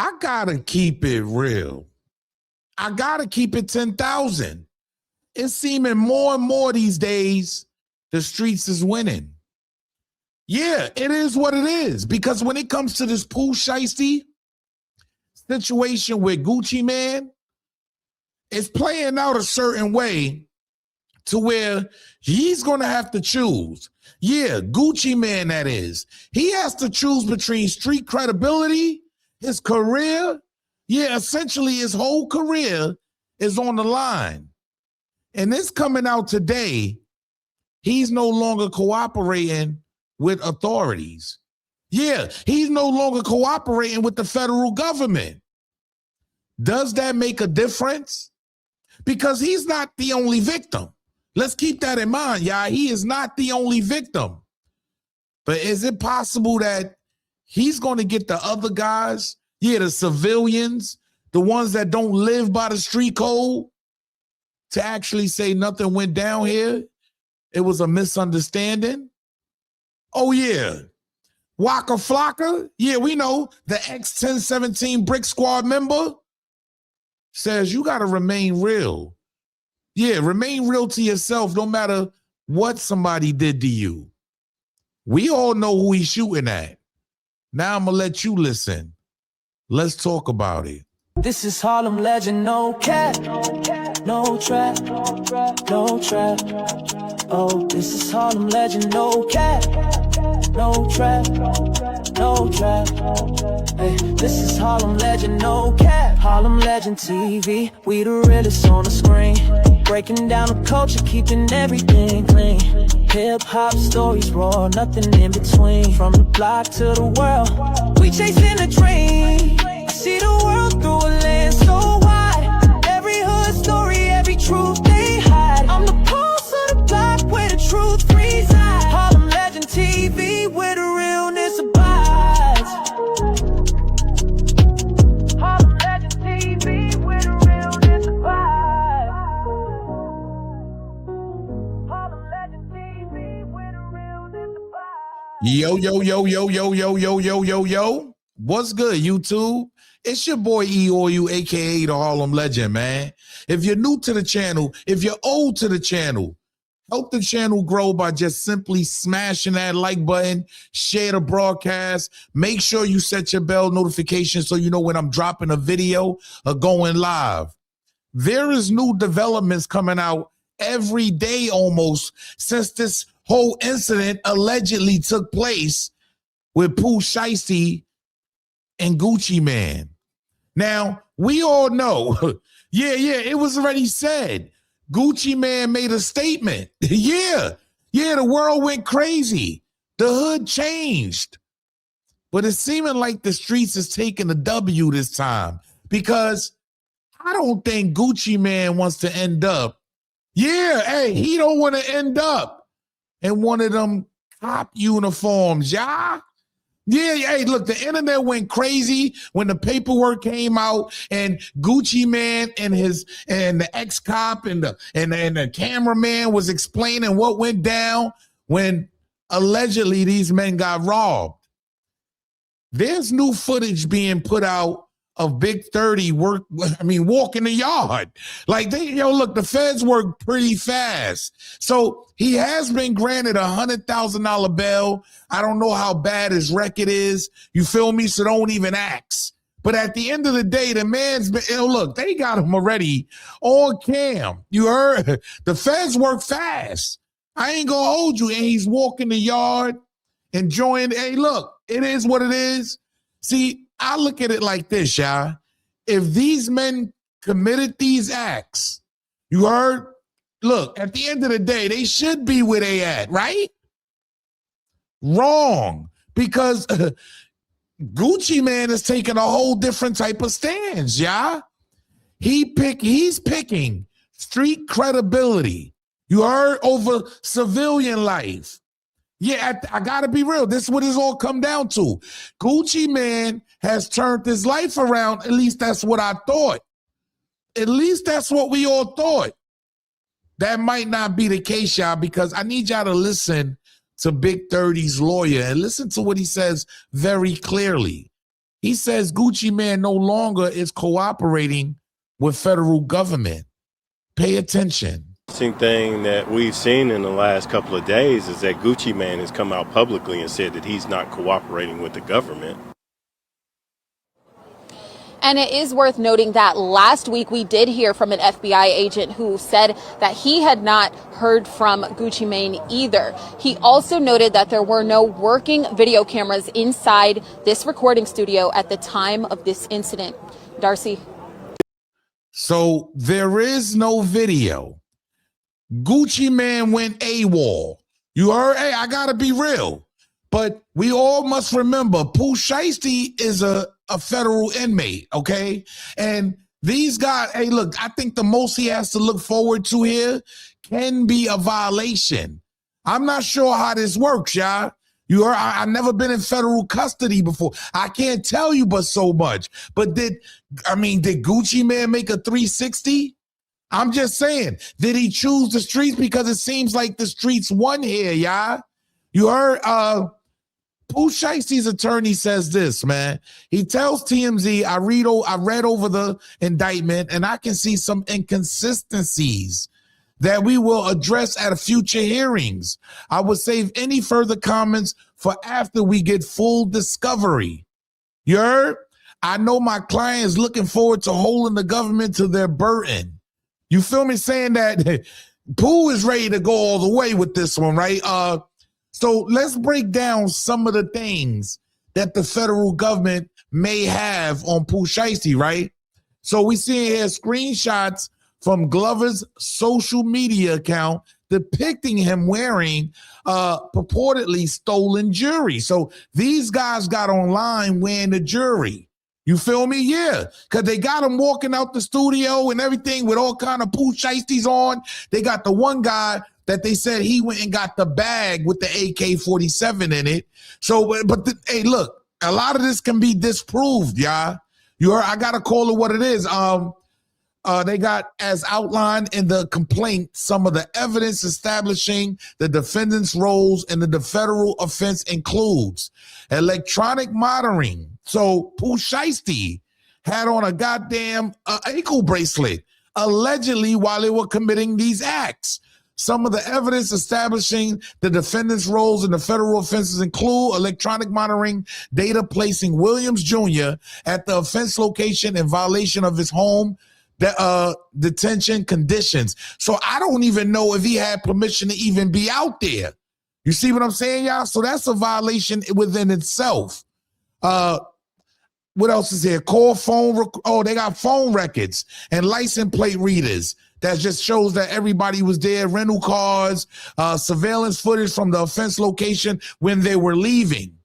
I gotta keep it real. I gotta keep it 10,000. It's seeming more and more these days the streets is winning. Yeah, it is what it is. Because when it comes to this Pooh Shiesty situation with Gucci Man, it's playing out a certain way to where he's going to have to choose. Yeah, Gucci Man, that is. He has to choose between street credibility, his career. Yeah, essentially his whole career is on the line. And this coming out today, he's no longer cooperating with authorities. Yeah, he's no longer cooperating with the federal government. Does that make a difference? Because he's not the only victim. Let's keep that in mind, y'all. He is not the only victim. But is it possible that he's going to get the other guys, yeah, the civilians, the ones that don't live by the street code, to actually say nothing went down here? It was a misunderstanding. Oh, yeah. Waka Flocka, yeah, we know, the ex-1017 Brick Squad member, says you got to remain real. Yeah, remain real to yourself no matter what somebody did to you. We all know who he's shooting at. Now I'm going to let you listen. Let's talk about it. This is Harlem legend, no cap, no trap, no trap. Oh, this is Harlem legend, no cap, no trap, no trap. Hey, this is Harlem legend, no cap. Harlem legend TV, we the realest on the screen. Breaking down the culture, keeping everything clean. Hip-hop stories raw, nothing in between. From the block to the world, we chasing a dream. I see the world through a lens so wide. Every hood story, every truth they hide. I'm the pulse of the block where the truth resides. Harlem legend TV, where the realness abides. Harlem legend TV, where the realness abides. Harlem legend TV, where the realness abides. Yo, yo, yo, yo, yo, yo, yo, yo, yo, yo. What's good, YouTube? It's your boy E-O-U, a.k.a. the Harlem Legend, man. If you're new to the channel, if you're old to the channel, help the channel grow by just simply smashing that like button, share the broadcast, make sure you set your bell notification so you know when I'm dropping a video or going live. There is new developments coming out every day almost since this whole incident allegedly took place with Pooh Shiesty and Gucci Man. Now, we all know, yeah, it was already said. Gucci Man made a statement. Yeah, the world went crazy. The hood changed. But it's seeming like the streets is taking the W this time because I don't think Gucci Man wants to end up. Yeah, hey, he don't want to end up in one of them cop uniforms, y'all. Yeah, hey, look, the internet went crazy when the paperwork came out and Gucci Man and the ex-cop and the cameraman was explaining what went down when allegedly these men got robbed. There's new footage being put out of Big 30 walking the yard. Like, look, the feds work pretty fast. So he has been granted a $100,000 bail. I don't know how bad his record is. You feel me? So don't even ask. But at the end of the day, the man's been, look, they got him already on cam. You heard? The feds work fast. I ain't gonna hold you. And he's walking the yard, enjoying, hey, look, it is what it is. See, I look at it like this, y'all. If these men committed these acts, you heard? Look, at the end of the day, they should be where they at, right? Wrong. Because Gucci Man is taking a whole different type of stance, y'all. He's picking street credibility. You heard? Over civilian life. Yeah, I gotta be real. This is what it's all come down to. Gucci Man has turned his life around. At least that's what I thought. At least that's what we all thought. That might not be the case, y'all, because I need y'all to listen to Big 30's lawyer and listen to what he says very clearly. He says Gucci Man no longer is cooperating with federal government. Pay attention. Thing that we've seen in the last couple of days is that Gucci Man has come out publicly and said that he's not cooperating with the government. And it is worth noting that last week we did hear from an FBI agent who said that he had not heard from Gucci Mane either. He also noted that there were no working video cameras inside this recording studio at the time of this incident. Darcy. So there is no video. Gucci Man went AWOL. You heard? Hey, I gotta be real. But we all must remember Pooh Shiesty is a federal inmate, okay? And these guys, hey, look, I think the most he has to look forward to here can be a violation. I'm not sure how this works, y'all. You heard, I've never been in federal custody before. I can't tell you but so much. But did Gucci Man make a 360? I'm just saying, did he choose the streets? Because it seems like the streets won here, y'all. You heard, Pooh Shiesty's attorney says this, man. He tells TMZ, I read over the indictment and I can see some inconsistencies that we will address at future hearings. I would save any further comments for after we get full discovery. You heard? I know my client is looking forward to holding the government to their burden. You feel me saying that Pooh is ready to go all the way with this one, right? So let's break down some of the things that the federal government may have on Pooh Shiesty, right? So we see here screenshots from Glover's social media account depicting him wearing purportedly stolen jewelry. So these guys got online wearing the jewelry. You feel me? Yeah, because they got him walking out the studio and everything with all kind of Pooh Shiesties on. They got the one guy that they said he went and got the bag with the AK-47 in it. So, hey, look, a lot of this can be disproved, y'all. You heard, I got to call it what it is. They got, as outlined in the complaint, some of the evidence establishing the defendant's roles in the federal offense includes electronic monitoring. So Pooh Shiesty had on a goddamn ankle bracelet, allegedly while they were committing these acts. Some of the evidence establishing the defendant's roles in the federal offenses include electronic monitoring data placing Williams Jr. at the offense location in violation of his home detention conditions. So I don't even know if he had permission to even be out there. You see what I'm saying, y'all? So that's a violation within itself. What else is here? Call phone. They got phone records and license plate readers. That just shows that everybody was there, rental cars, surveillance footage from the offense location when they were leaving.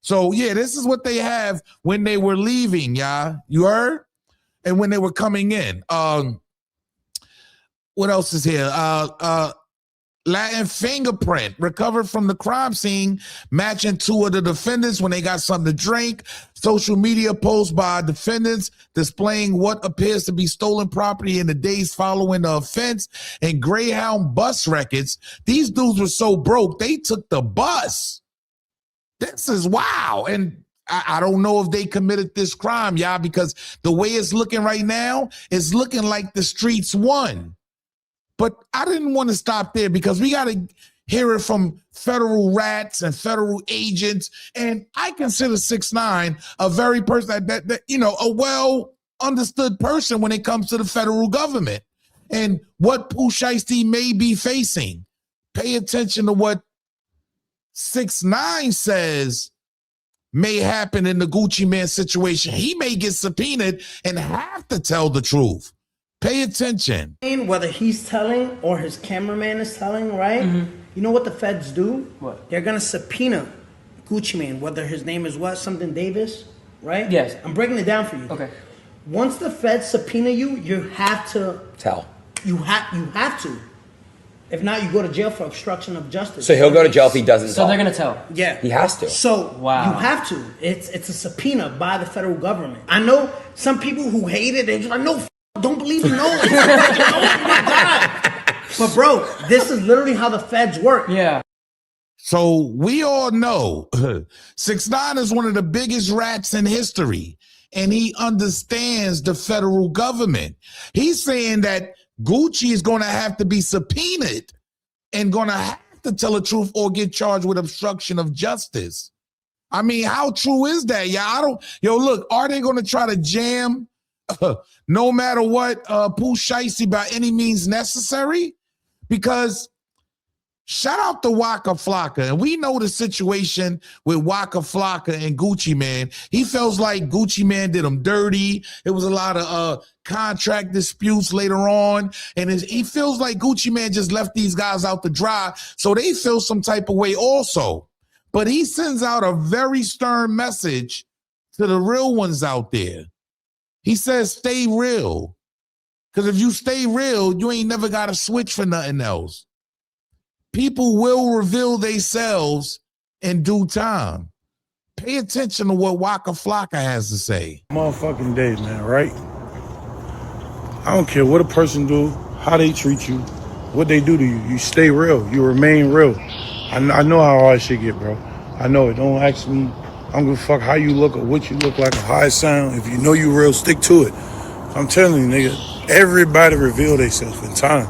So, yeah, this is what they have when they were leaving, y'all. You heard? And when they were coming in. What else is here? Latin fingerprint recovered from the crime scene, matching two of the defendants when they got something to drink. Social media posts by defendants displaying what appears to be stolen property in the days following the offense, and Greyhound bus records. These dudes were so broke, they took the bus. This is wow. And I don't know if they committed this crime, y'all, because the way it's looking right now, it's looking like the streets won. But I didn't want to stop there because we got to hear it from federal rats and federal agents. And I consider 6ix9ine a very person that a well understood person when it comes to the federal government and what Pooh Shiesty may be facing. Pay attention to what 6ix9ine says may happen in the Gucci Man situation. He may get subpoenaed and have to tell the truth. Pay attention. Whether he's telling or his cameraman is telling, right? Mm-hmm. You know what the feds do? What? They're gonna subpoena Gucci Man, whether his name is what, something Davis, right? Yes. I'm breaking it down for you. Okay. Once the feds subpoena you, you have to tell. You have to. If not, you go to jail for obstruction of justice. So he'll go to jail if he doesn't tell. So they're gonna tell. Yeah. He has to. So wow. You have to. It's a subpoena by the federal government. I know some people who hate it, they're just like, no, don't believe me, no. Oh my God. But bro, this is literally how the feds work. Yeah. So we all know 6ix9ine is one of the biggest rats in history, and he understands the federal government. He's saying that Gucci is going to have to be subpoenaed and going to have to tell the truth or get charged with obstruction of justice. I mean, how true is that? Yeah, look, are they going to try to jam no matter what Pooh Shiesty by any means necessary? Because shout out to Waka Flaka. And we know the situation with Waka Flaka and Gucci Mane. He feels like Gucci Mane did him dirty. It was a lot of contract disputes later on. And he feels like Gucci Mane just left these guys out to dry. So they feel some type of way also. But he sends out a very stern message to the real ones out there. He says, stay real. Because if you stay real, you ain't never got to switch for nothing else. People will reveal themselves in due time. Pay attention to what Waka Flocka has to say. Motherfucking day, man, right? I don't care what a person do, how they treat you, what they do to you. You stay real. You remain real. I know how hard shit get, bro. I know it. Don't ask me. I don't give a fuck how you look or what you look like or how it sound. If you know you real, stick to it. I'm telling you, nigga, everybody reveal themselves in time.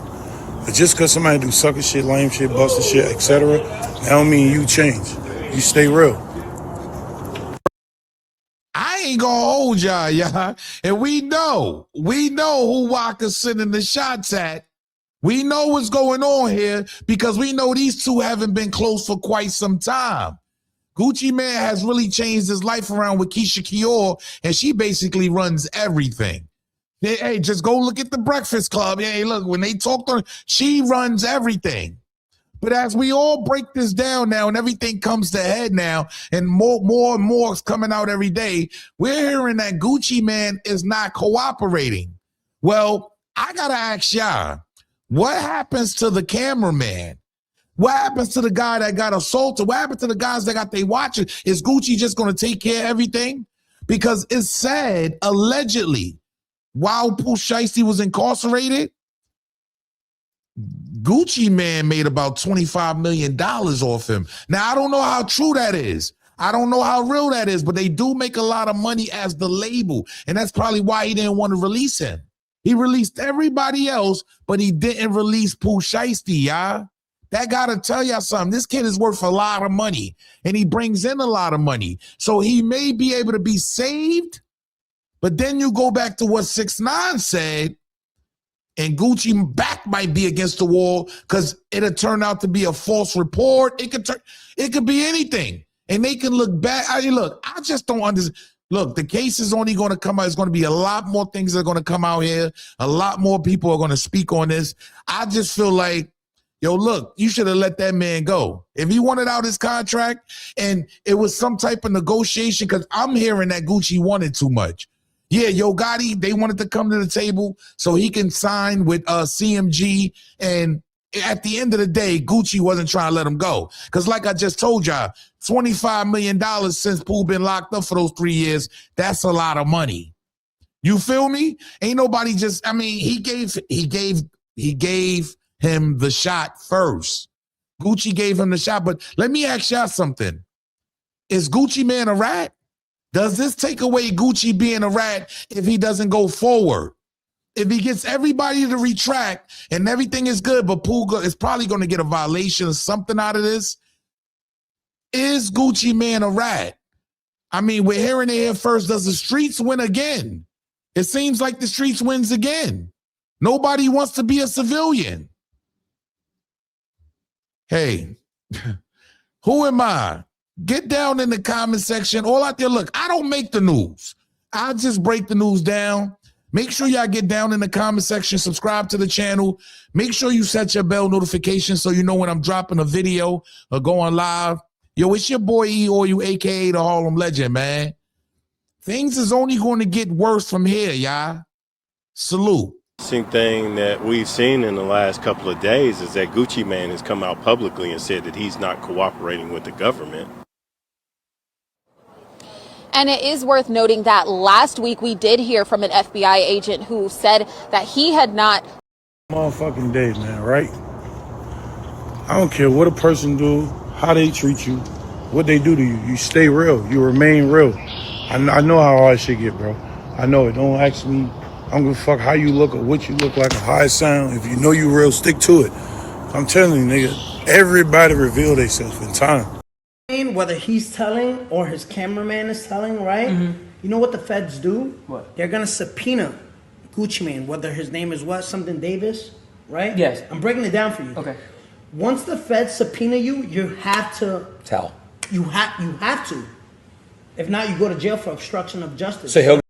But just because somebody do sucker shit, lame shit, busted shit, etc., that don't mean you change. You stay real. I ain't gonna hold y'all. And we know who Waka's sending the shots at. We know what's going on here because we know these two haven't been close for quite some time. Gucci Mane has really changed his life around with Keisha Kior, and she basically runs everything. Hey, just go look at the Breakfast Club. Hey, look, when they talk to her, she runs everything. But as we all break this down now and everything comes to head now and more and more is coming out every day, we're hearing that Gucci Mane is not cooperating. Well, I got to ask y'all, what happens to the cameraman? What happens to the guy that got assaulted? What happened to the guys that got they watching? Is Gucci just going to take care of everything? Because it's said, allegedly, while Pooh Shiesty was incarcerated, Gucci Mane made about $25 million off him. Now, I don't know how true that is. I don't know how real that is, but they do make a lot of money as the label. And that's probably why he didn't want to release him. He released everybody else, but he didn't release Pooh Shiesty, y'all. That got to tell y'all something. This kid is worth a lot of money, and he brings in a lot of money. So he may be able to be saved, but then you go back to what 6ix9ine said, and Gucci back might be against the wall because it'll turn out to be a false report. It could be anything, and they can look back. I just don't understand. Look, the case is only going to come out. There's going to be a lot more things that are going to come out here. A lot more people are going to speak on this. I just feel like, yo, look, you should have let that man go. If he wanted out his contract and it was some type of negotiation, because I'm hearing that Gucci wanted too much. Yeah, Yo Gotti, they wanted to come to the table so he can sign with CMG. And at the end of the day, Gucci wasn't trying to let him go. Because like I just told y'all, $25 million since Pooh been locked up for those 3 years, that's a lot of money. You feel me? Ain't nobody just, I mean, he gave him the shot first. Gucci gave him the shot. But let me ask y'all something. Is Gucci Mane a rat? Does this take away Gucci being a rat if he doesn't go forward? If he gets everybody to retract and everything is good, but Pooh is probably going to get a violation or something out of this, is Gucci Mane a rat? I mean, we're hearing it here first. Does the streets win again? It seems like the streets wins again. Nobody wants to be a civilian. Hey, who am I? Get down in the comment section. All out there, look, I don't make the news. I just break the news down. Make sure y'all get down in the comment section, subscribe to the channel. Make sure you set your bell notification so you know when I'm dropping a video or going live. Yo, it's your boy E-O-U, a.k.a. the Harlem Legend, man. Things is only going to get worse from here, y'all. Salute. Thing that we've seen in the last couple of days is that Gucci Mane has come out publicly and said that he's not cooperating with the government. And it is worth noting that last week we did hear from an FBI agent who said that he had not. Motherfucking day, man, right? I don't care what a person do, how they treat you, what they do to you. You stay real. You remain real. I know how hard shit get, bro. I know it. Don't ask me. I don't give a fuck how you look or what you look like or how it sound. If you know you real, stick to it. I'm telling you, nigga, everybody reveal themselves in time. Whether he's telling or his cameraman is telling, right? You know what the feds do? What? They're gonna subpoena Gucci Mane, whether his name is what, something Davis, right? Yes. I'm breaking it down for you. Okay. Once the feds subpoena you, you have to Tell. You have to. If not, you go to jail for obstruction of justice. So he'll